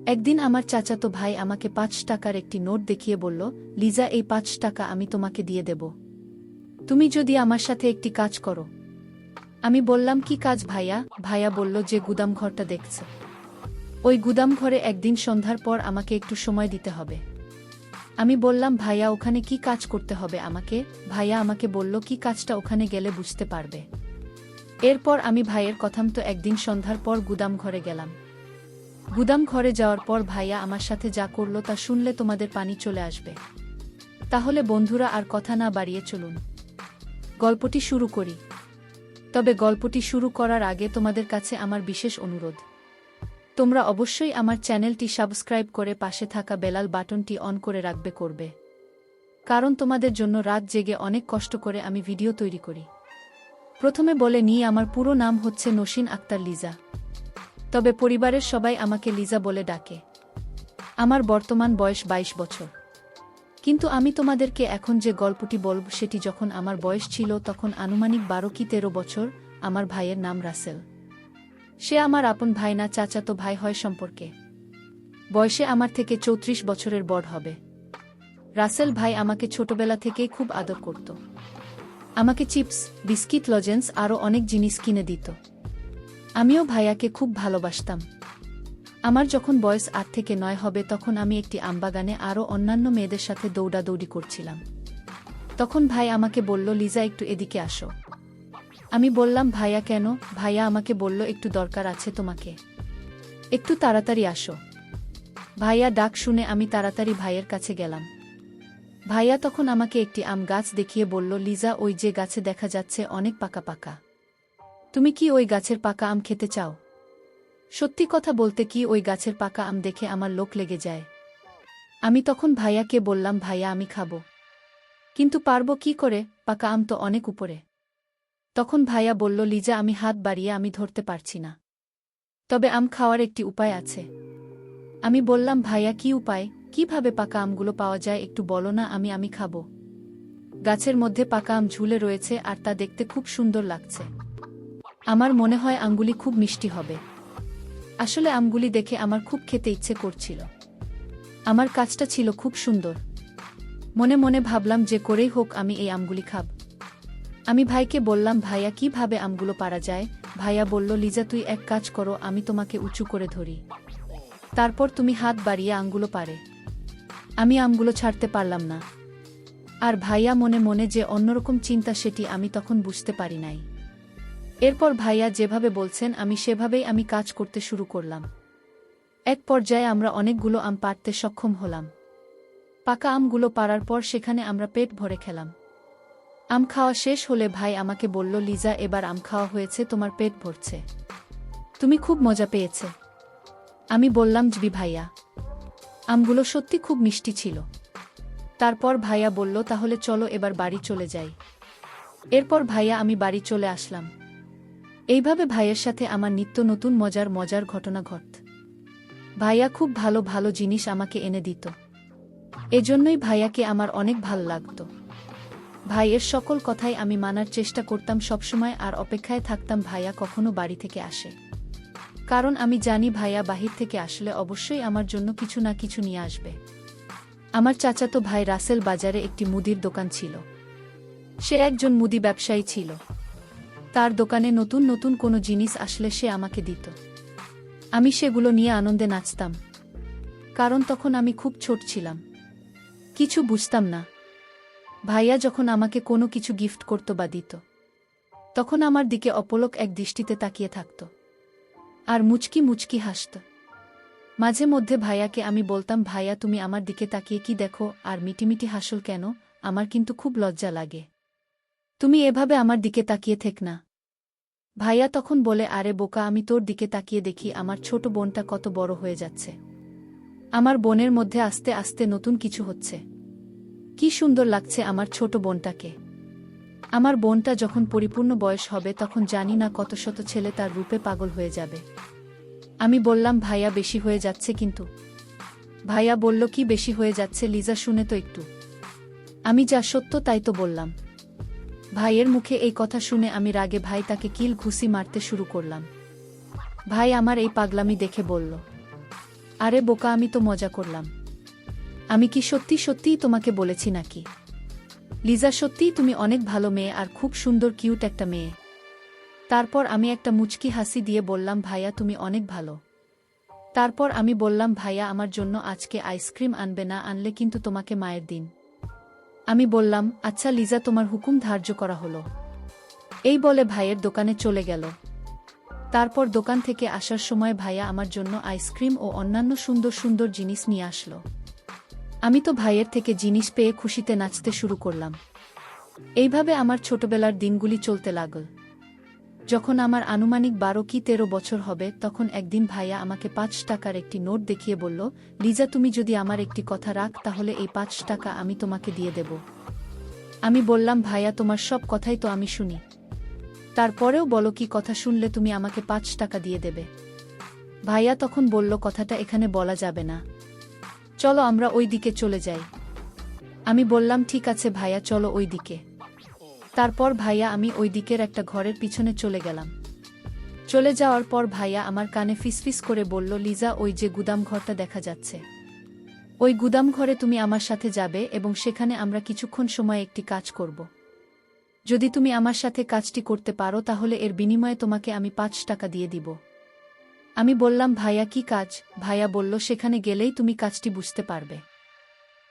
একদিন আমার চাচাতো ভাই আমাকে ৫ টাকার একটি নোট দেখিয়ে বলল, লিজা, এই ৫ টাকা আমি তোমাকে দিয়ে দেব, তুমি যদি আমার সাথে একটি কাজ করো। আমি বললাম, কি কাজ ভাইয়া? ভাইয়া বলল যে গুদামঘরটা দেখছে, ওই গুদামঘরে একদিন সন্ধ্যার পর আমাকে একটু সময় দিতে হবে। আমি বললাম, ভাইয়া ওখানে কি কাজ করতে হবে আমাকে? ভাইয়া আমাকে বলল, কি কাজটা ওখানে গেলে বুঝতে পারবে। এরপর আমি ভাইয়ের কথামতো একদিন সন্ধ্যার পর গুদাম ঘরে গেলাম। গুদাম ঘরে যাওয়ার পর ভাইয়া আমার সাথে যা করল তা শুনলে তোমাদের পানি চলে আসবে। তাহলে বন্ধুরা আর কথা না বাড়িয়ে চলুন গল্পটি শুরু করি। তবে গল্পটি শুরু করার আগে তোমাদের কাছে আমার বিশেষ অনুরোধ, তোমরা অবশ্যই আমার চ্যানেলটি সাবস্ক্রাইব করে পাশে থাকা বেলাল বাটনটি অন করে রাখবে করবে, কারণ তোমাদের জন্য রাত জেগে অনেক কষ্ট করে আমি ভিডিও তৈরি করি। প্রথমে বলে নিই, আমার পুরো নাম হচ্ছে নসীন আক্তার লিজা, তবে পরিবারের সবাই আমাকে লিজা বলে ডাকে। আমার বর্তমান বয়স ২২ বছর। কিন্তু আমি তোমাদেরকে এখন যে গল্পটি বলব সেটি যখন আমার বয়স ছিল তখন আনুমানিক ১২ কি ১৩ বছর। আমার ভাইয়ের নাম রাসেল। সে আমার আপন ভাই না, চাচাতো ভাই হয় সম্পর্কে। বয়সে আমার থেকে ৩৪ বছরের বড় হবে। রাসেল ভাই আমাকে ছোটবেলা থেকেই খুব আদর করত। আমাকে চিপস, বিস্কিট, লজেন্স আরও অনেক জিনিস কিনে দিত। আমিও ভাইয়াকে খুব ভালোবাসতাম। আমার যখন বয়স ৮ থেকে ৯ হবে তখন আমি একটি আমবাগানে আরও অন্যান্য মেয়েদের সাথে দৌড়াদৌড়ি করছিলাম। তখন ভাই আমাকে বলল, লিজা একটু এদিকে আসো। আমি বললাম, ভাইয়া কেন? ভাইয়া আমাকে বলল, একটু দরকার আছে তোমাকে, একটু তাড়াতাড়ি আসো। ভাইয়া ডাক শুনে আমি তাড়াতাড়ি ভাইয়ের কাছে গেলাম। ভাইয়া তখন আমাকে একটি আম গাছ দেখিয়ে বলল, লিজা, ওই যে গাছে দেখা যাচ্ছে অনেক পাকা পাকা, তুমি কি ওই গাছের পাকা আম খেতে চাও? সত্যি কথা বলতে কি, ওই গাছের পাকা আম দেখে আমার লোক লেগে যায়। আমি তখন ভাইয়াকে বললাম, ভাইয়া আমি খাবো, কিন্তু পারবো কি করে? পাকা আম তো অনেক উপরে। তখন ভাইয়া বলল, লিজা, আমি হাত বাড়িয়ে আমি ধরতে পারছি না, তবে আম খাওয়ার একটি উপায় আছে। আমি বললাম, ভাইয়া কি উপায়? কিভাবে পাকা আমগুলো পাওয়া যায় একটু বলো না, আমি খাবো। গাছের মধ্যে পাকা আম ঝুলে রয়েছে আর তা দেখতে খুব সুন্দর লাগছে। আমার মনে হয় আমগুলি খুব মিষ্টি হবে। আসলে আমগুলি দেখে আমার খুব খেতে ইচ্ছে করছিল। আমার কাজটা ছিল খুব সুন্দর। মনে মনে ভাবলাম যে করেই হোক আমি এই আমগুলি খাব। আমি ভাইকে বললাম, ভাইয়া কিভাবে আমগুলো পারা যায়? ভাইয়া বলল, লিজা তুই এক কাজ করো, আমি তোমাকে উঁচু করে ধরি, তারপর তুমি হাত বাড়িয়ে আমগুলো পারে। আমি আমগুলো ছাড়তে পারলাম না। আর ভাইয়া মনে মনে যে অন্যরকম চিন্তা সেটি আমি তখন বুঝতে পারি নাই। এরপর ভাইয়া যেভাবে বলছেন আমি সেভাবেই আমি কাজ করতে শুরু করলাম। এক পর্যায়ে আমরা অনেকগুলো আম পাড়তে সক্ষম হলাম। পাকা আমগুলো পাড়ার পর সেখানে আমরা পেট ভরে খেলাম। আম খাওয়া শেষ হলে ভাই আমাকে বলল, লিজা, এবার আম খাওয়া হয়েছে, তোমার পেট ভরছে, তুমি খুব মজা পেয়েছে। আমি বললাম, জি ভাইয়া। আমগুলো সত্যি খুব মিষ্টি ছিল। তারপর ভাইয়া বলল, তাহলে চলো এবার বাড়ি চলে যাই। এরপর ভাইয়া আমি বাড়ি চলে আসলাম। এইভাবে ভাইয়ের সাথে আমার নিত্য নতুন মজার মজার ঘটনা ঘটত। ভাইয়া খুব ভালো ভালো জিনিস আমাকে এনে দিত। এজন্যই ভাইয়াকে আমার অনেক ভালো লাগত। ভাইয়ের সকল কথাই আমি মানার চেষ্টা করতাম সবসময়, আর অপেক্ষায় থাকতাম ভাইয়া কখনো বাড়ি থেকে আসে। কারণ আমি জানি ভাইয়া বাহির থেকে আসলে অবশ্যই আমার জন্য কিছু না কিছু নিয়ে আসবে। আমার চাচাতো ভাই রাসেল বাজারে একটি মুদির দোকান ছিল। সে একজন মুদি ব্যবসায়ী ছিল। তার দোকানে নতুন নতুন কোনো জিনিস আসলে সে আমাকে দিত। আমি সেগুলো নিয়ে আনন্দে নাচতাম। কারণ তখন আমি খুব ছোট ছিলাম, কিছু বুঝতাম না। ভাইয়া যখন আমাকে কোনো কিছু গিফট করত বা দিত, তখন আমার দিকে অপলক এক দৃষ্টিতে তাকিয়ে থাকত আর মুচকি মুচকি হাসত। মাঝে মধ্যে ভাইয়াকে আমি বলতাম, ভাইয়া তুমি আমার দিকে তাকিয়ে কি দেখো আর মিটিমিটি হাসল কেন? আমার কিন্তু খুব লজ্জা লাগে, তুমি এভাবে আমার দিকে তাকিয়ে থেক না। ভাইয়া তখন বলে, আরে বোকা, আমি তোর দিকে তাকিয়ে দেখি আমার ছোট বোনটা কত বড় হয়ে যাচ্ছে। আমার বোনের মধ্যে আস্তে আস্তে নতুন কিছু হচ্ছে। কি সুন্দর লাগছে আমার ছোট বোনটাকে। আমার বোনটা যখন পরিপূর্ণ বয়স হবে তখন জানি না কত শত ছেলে তার রূপে পাগল হয়ে যাবে। আমি বললাম, ভাইয়া বেশি হয়ে যাচ্ছে কিন্তু। ভাইয়া বলল, কি বেশি হয়ে যাচ্ছে লিজা, শুনে তো একটু। আমি যা সত্য তাই তো বললাম। ভাইয়ের মুখে এই কথা শুনে আমি রাগে ভাই তাকে কিল ঘুষি মারতে শুরু করলাম। ভাই আমার এই পাগলামি দেখে বলল, আরে বোকা, আমি তো মজা করলাম। আমি কি সত্যি সত্যিই তোমাকে বলেছি নাকি? লিজা, সত্যিই তুমি অনেক ভালো মেয়ে আর খুব সুন্দর কিউট একটা মেয়ে। তারপর আমি একটা মুচকি হাসি দিয়ে বললাম, ভাইয়া তুমি অনেক ভালো। তারপর আমি বললাম, ভাইয়া আমার জন্য আজকে আইসক্রিম আনবে, না আনলে কিন্তু তোমাকে মায়ের দিন। আমি বললাম, আচ্ছা লিজা, তোমার হুকুম ধার্য করা হলো। এই বলে ভাইয়ের দোকানে চলে গেল। তারপর দোকান থেকে আসার সময় ভাইয়া আমার জন্য আইসক্রিম ও অন্যান্য সুন্দর সুন্দর জিনিস নিয়ে আসলো। আমি তো ভাইয়ের থেকে জিনিস পেয়ে খুশিতে নাচতে শুরু করলাম। এইভাবে আমার ছোটবেলার দিনগুলি চলতে লাগল। যখন আমার আনুমানিক 12 কি 13 বছর হবে, তখন একদিন ভাইয়া আমাকে 5 টাকার একটি নোট দেখিয়ে বলল, লিজা, তুমি যদি আমার একটি কথা রাখ তাহলে এই 5 টাকা আমি তোমাকে দিয়ে দেব। আমি বললাম, ভাইয়া তোমার সব কথাই তো আমি শুনি, তারপরেও বলো কি কথা শুনলে তুমি আমাকে 5 টাকা দিয়ে দেবে? ভাইয়া তখন বলল, কথাটা এখানে বলা যাবে না, চলো আমরা ওই দিকে চলে যাই। আমি বললাম, ঠিক আছে ভাইয়া, চলো ওই দিকে। তারপর ভাইয়া আমি ওই দিকের একটা ঘরের পিছনে চলে গেলাম। চলে যাওয়ার পর ভাইয়া আমার কানে ফিসফিস করে বলল, লিজা, ওই যে গুদাম ঘরটা দেখা যাচ্ছে, ওই গুদাম ঘরে তুমি আমার সাথে যাবে এবং সেখানে আমরা কিছুক্ষণ সময় একটি কাজ করব। যদি তুমি আমার সাথে কাজটি করতে পারো তাহলে এর বিনিময়ে তোমাকে আমি 5 টাকা দিয়ে দিব। আমি বললাম, ভাইয়া কি কাজ? ভাইয়া বলল, সেখানে গেলেই তুমি কাজটি বুঝতে পারবে।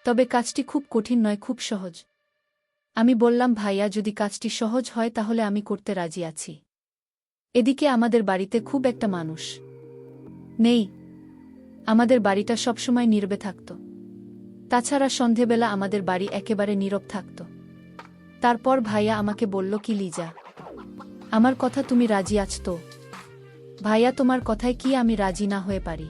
তবে কাজটি খুব কঠিন নয়, খুব সহজ। আমি বললাম, ভাইয়া যদি কাজটি সহজ হয় তাহলে আমি করতে রাজি আছি। এদিকে আমাদের বাড়িতে খুব একটা মানুষ নেই, আমাদের বাড়িটা সবসময় নীরবে থাকত। তাছাড়া সন্ধেবেলা আমাদের বাড়ি একেবারে নীরব থাকত। তারপর ভাইয়া আমাকে বলল, কি লিজা, আমার কথা তুমি রাজি আছ তো? ভাইয়া, তোমার কথায় কি আমি রাজি না হয়ে পারি?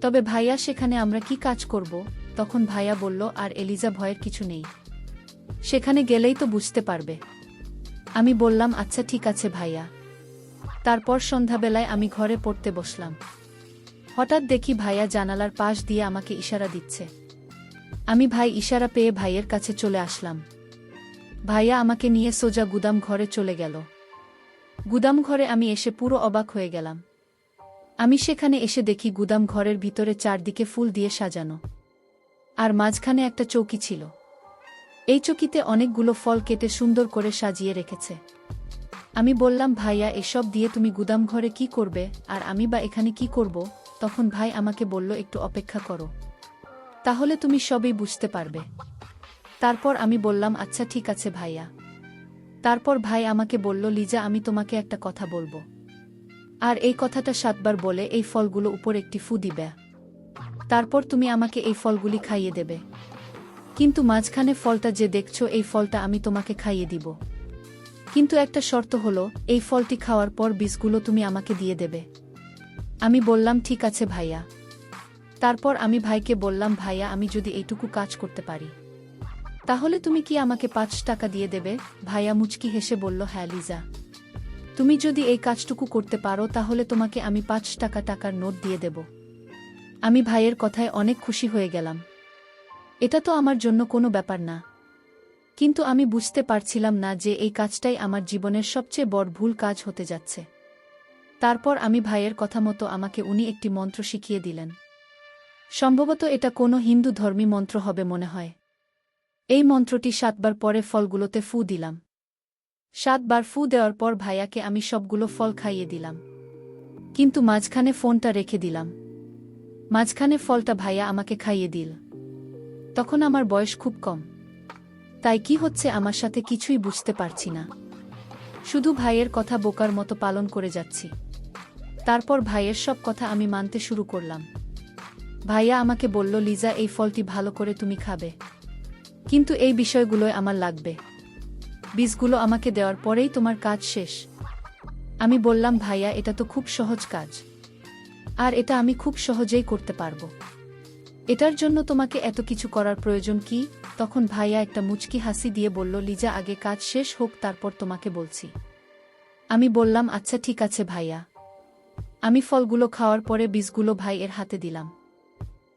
তবে ভাইয়া, সেখানে আমরা কি কাজ করব? তখন ভাইয়া বলল, আর এলিজা, ভয়ের কিছু নেই, সেখানে গেলেই তো বুঝতে পারবে। আমি বললাম, আচ্ছা ঠিক আছে ভাইয়া। তারপর সন্ধ্যাবেলায় আমি ঘরে পড়তে বসলাম। হঠাৎ দেখি ভাইয়া জানালার পাশ দিয়ে আমাকে ইশারা দিচ্ছে। আমি ভাই ইশারা পেয়ে ভাইয়ের কাছে চলে আসলাম। ভাইয়া আমাকে নিয়ে সোজা গুদাম ঘরে চলে গেল। গুদাম ঘরে আমি এসে পুরো অবাক হয়ে গেলাম। আমি সেখানে এসে দেখি গুদাম ঘরের ভিতরে চারদিকে ফুল দিয়ে সাজানো, আর মাঝখানে একটা চৌকি ছিল। এই চৌকিতে অনেকগুলো ফল কেটে সুন্দর করে সাজিয়ে রেখেছে। আমি বললাম, ভাইয়া, এসব দিয়ে তুমি গুদাম ঘরে কি করবে, আর আমি বা এখানে কি করব? তখন ভাই আমাকে বলল, একটু অপেক্ষা করো, তাহলে তুমি সবই বুঝতে পারবে। তারপর আমি বললাম, আচ্ছা ঠিক আছে ভাইয়া। তারপর ভাই আমাকে বলল, লিজা, আমি তোমাকে একটা কথা বলবো, আর এই কথাটা 7 বার বলে এই ফলগুলো উপর একটি ফু দিবে। তারপর তুমি আমাকে এই ফলগুলি খাইয়ে দেবে, কিন্তু মাঝখানে ফলটা যে দেখছো, এই ফলটা আমি তোমাকে খাইয়ে দিব। কিন্তু একটা শর্ত হলো, এই ফলটি খাওয়ার পর বীজগুলো তুমি আমাকে দিয়ে দেবে। আমি বললাম, ঠিক আছে ভাইয়া। তারপর আমি ভাইকে বললাম, ভাইয়া, আমি যদি এইটুকু কাজ করতে পারি তাহলে তুমি কি আমাকে 5 টাকা দিয়ে দেবে? ভাইয়া মুচকি হেসে বলল, হ্যাঁ লিজা, তুমি যদি এই কাজটুকু করতে পারো তাহলে তোমাকে আমি 5 টাকার নোট দিয়ে দেব। আমি ভাইয়ের কথায় অনেক খুশি হয়ে গেলাম। এটা তো আমার জন্য কোনো ব্যাপার না, কিন্তু আমি বুঝতে পারছিলাম না যে এই কাজটাই আমার জীবনের সবচেয়ে বড় ভুল কাজ হতে যাচ্ছে। তারপর আমি ভাইয়ের কথা মতো আমাকে উনি একটি মন্ত্র শিখিয়ে দিলেন। সম্ভবত এটা কোনো হিন্দু ধর্মী মন্ত্র হবে মনে হয়। এই মন্ত্রটি 7 বার পরে ফলগুলোতে ফু দিলাম। 7 বার ফু দেওয়ার পর ভাইয়াকে আমি সবগুলো ফল খাইয়ে দিলাম, কিন্তু মাঝখানে ফোনটা রেখে দিলাম। মাঝখানে ফলটা ভাইয়া আমাকে খাইয়ে দিল। তখন আমার বয়স খুব কম, তাই কি হচ্ছে আমার সাথে কিছুই বুঝতে পারছি না, শুধু ভাইয়ের কথা বোকার মতো পালন করে যাচ্ছি। তারপর ভাইয়ের সব কথা আমি মানতে শুরু করলাম। ভাইয়া আমাকে বলল, লিজা, এই ফলটি ভালো করে তুমি খাবে, কিন্তু এই বিষয়গুলোই আমার লাগবে। বীজগুলো আমাকে দেওয়ার পরেই তোমার কাজ শেষ। আমি বললাম, ভাইয়া, এটা তো খুব সহজ কাজ, আর এটা আমি খুব সহজেই করতে পারবো। এটার জন্য তোমাকে এত কিছু করার প্রয়োজন কি? তখন ভাইয়া একটা মুচকি হাসি দিয়ে বলল, লিজা, আগে কাজ শেষ হোক, তারপর তোমাকে বলছি। আমি বললাম, আচ্ছা ঠিক আছে ভাইয়া। আমি ফলগুলো খাওয়ার পরে বীজগুলো ভাইয়ের হাতে দিলাম।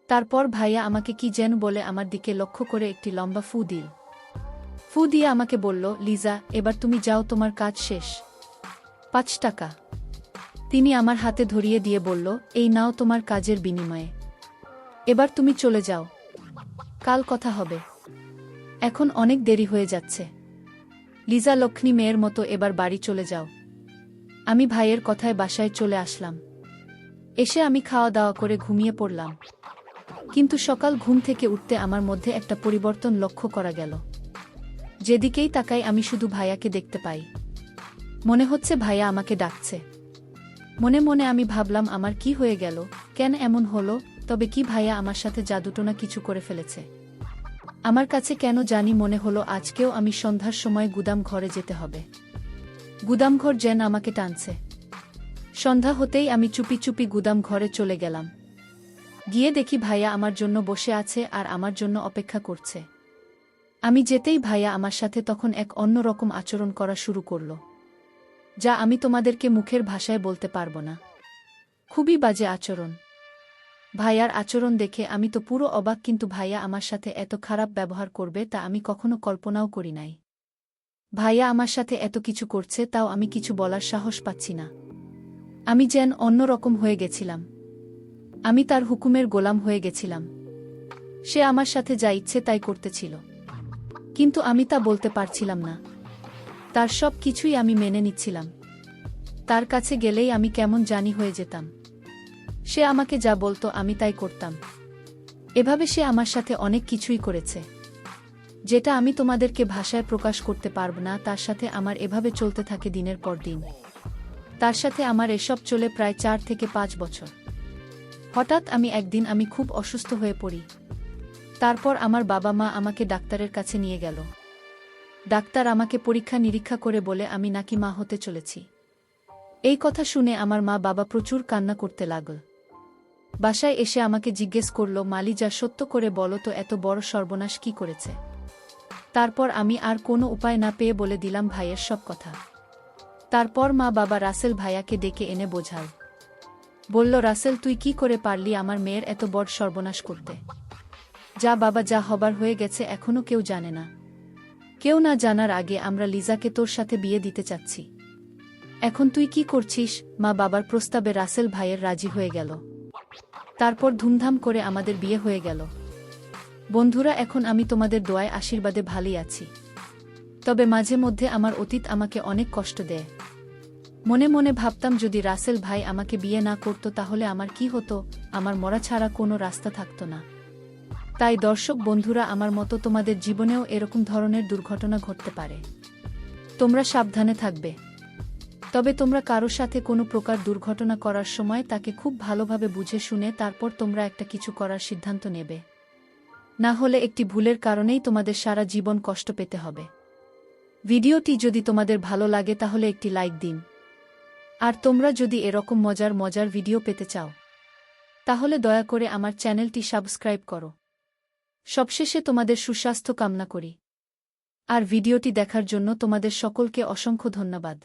তারপর ভাইয়া আমাকে কি যেন বলে আমার দিকে লক্ষ্য করে একটি লম্বা ফু দিল। ফু দিয়ে আমাকে বলল, লিজা, এবার তুমি যাও, তোমার কাজ শেষ। 5 টাকা। তিনি আমার হাতে ধরিয়ে দিয়ে বলল, এই নাও তোমার কাজের বিনিময়ে। এবার তুমি চলে যাও, কাল কথা হবে। এখন অনেক দেরি হয়ে যাচ্ছে। লিজা লক্ষ্মী মেয়ের মতো এবার বাড়ি চলে যাও। আমি ভাইয়ের কথায় বাসায় চলে আসলাম। এসে আমি খাওয়া দাওয়া করে ঘুমিয়ে পড়লাম। কিন্তু সকাল ঘুম থেকে উঠতে আমার মধ্যে একটা পরিবর্তন লক্ষ্য করা গেল। যেদিকেই তাকাই আমি শুধু ভাইয়াকে দেখতে পাই। মনে হচ্ছে ভাইয়া আমাকে ডাকছে। মনে মনে আমি ভাবলাম, আমার কি হয়ে গেল, কেন এমন হলো? তবে কি ভাইয়া আমার সাথে জাদুটোনা কিছু করে ফেলেছে? আমার কাছে কেন জানি মনে হলো আজকেও আমি সন্ধ্যার সময় গুদাম ঘরে যেতে হবে। গুদামঘর যেন আমাকে টানছে। সন্ধ্যা হতেই আমি চুপি চুপি গুদাম ঘরে চলে গেলাম। গিয়ে দেখি ভাইয়া আমার জন্য বসে আছে আর আমার জন্য অপেক্ষা করছে। আমি যেতেই ভাইয়া আমার সাথে তখন এক অন্যরকম আচরণ করা শুরু করল, যা আমি তোমাদেরকে মুখের ভাষায় বলতে পারবো না। খুবই বাজে আচরণ। ভাইয়ার আচরণ দেখে আমি তো পুরো অবাক, কিন্তু ভাইয়া আমার সাথে এত খারাপ ব্যবহার করবে তা আমি কখনো কল্পনাও করি নাই। ভাইয়া আমার সাথে এত কিছু করছে, তাও আমি কিছু বলার সাহস পাচ্ছি না। আমি যেন অন্যরকম হয়ে গেছিলাম। আমি তার হুকুমের গোলাম হয়ে গেছিলাম। সে আমার সাথে যা ইচ্ছে তাই করতেছিল, কিন্তু আমি তা বলতে পারছিলাম না। তার সব কিছুই আমি মেনে নিচ্ছিলাম। তার কাছে গেলেই আমি কেমন জানি হয়ে যেতাম। সে আমাকে যা বলতো আমি তাই করতাম। এভাবে সে আমার সাথে অনেক কিছুই করেছে, যেটা আমি তোমাদেরকে ভাষায় প্রকাশ করতে পারব না। তার সাথে আমার এভাবে চলতে থাকে দিনের পর দিন। তার সাথে আমার এসব চলে প্রায় 4 থেকে 5 বছর। হঠাৎ একদিন আমি খুব অসুস্থ হয়ে পড়ি। তারপর আমার বাবা মা আমাকে ডাক্তারের কাছে নিয়ে গেল। ডাক্তার আমাকে পরীক্ষা নিরীক্ষা করে বলে আমি নাকি মা হতে চলেছি। এই কথা শুনে আমার মা বাবা প্রচুর কান্না করতে লাগল। বাসায় এসে আমাকে জিজ্ঞেস করল, মালি, যা সত্য করে বলো তো, এত বড় সর্বনাশ কি করেছে? তারপর আমি আর কোনো উপায় না পেয়ে বলে দিলাম ভাইয়ের সব কথা। তারপর মা বাবা রাসেল ভাইয়াকে ডেকে এনে বোঝাল। বলল, রাসেল, তুই কি করে পারলি আমার মেয়ের এত বড় সর্বনাশ করতে? যা বাবা, যা হবার হয়ে গেছে, এখনো কেউ জানে না। কেউ না জানার আগে আমরা লিজাকে তোর সাথে বিয়ে দিতে চাচ্ছি। এখন তুই কি করছিস? মা বাবার প্রস্তাবে রাসেল ভাইয়ের রাজি হয়ে গেল। তারপর ধুমধাম করে আমাদের বিয়ে হয়ে গেল। বন্ধুরা, এখন আমি তোমাদের দোয়ায় আশীর্বাদে ভালোই আছি। তবে মাঝে মধ্যে আমার অতীত আমাকে অনেক কষ্ট দেয়। মনে মনে ভাবতাম, যদি রাসেল ভাই আমাকে বিয়ে না করত তাহলে আমার কি হতো? আমার মরা ছাড়া কোনো রাস্তা থাকতো না। তাই দর্শক বন্ধুরা, আমার মতো তোমাদের জীবনেও এরকম ধরনের দুর্ঘটনা ঘটতে পারে। তোমরা সাবধানে থাকবে। তবে তোমরা কারো সাথে কোনো প্রকার দুর্ঘটনা করার সময় তাকে খুব ভালোভাবে বুঝে শুনে তারপর তোমরা একটা কিছু করার সিদ্ধান্ত নেবে। না হলে একটি ভুলের কারণেই তোমাদের সারা জীবন কষ্ট পেতে হবে। ভিডিওটি যদি তোমাদের ভালো লাগে তাহলে একটি লাইক দিন। আর তোমরা যদি এরকম মজার মজার ভিডিও পেতে চাও তাহলে দয়া করে আমার চ্যানেলটি সাবস্ক্রাইব করো। সবশেষে তোমাদের সুস্বাস্থ্য কামনা করি। আর ভিডিওটি দেখার জন্য তোমাদের সকলকে অসংখ্য ধন্যবাদ।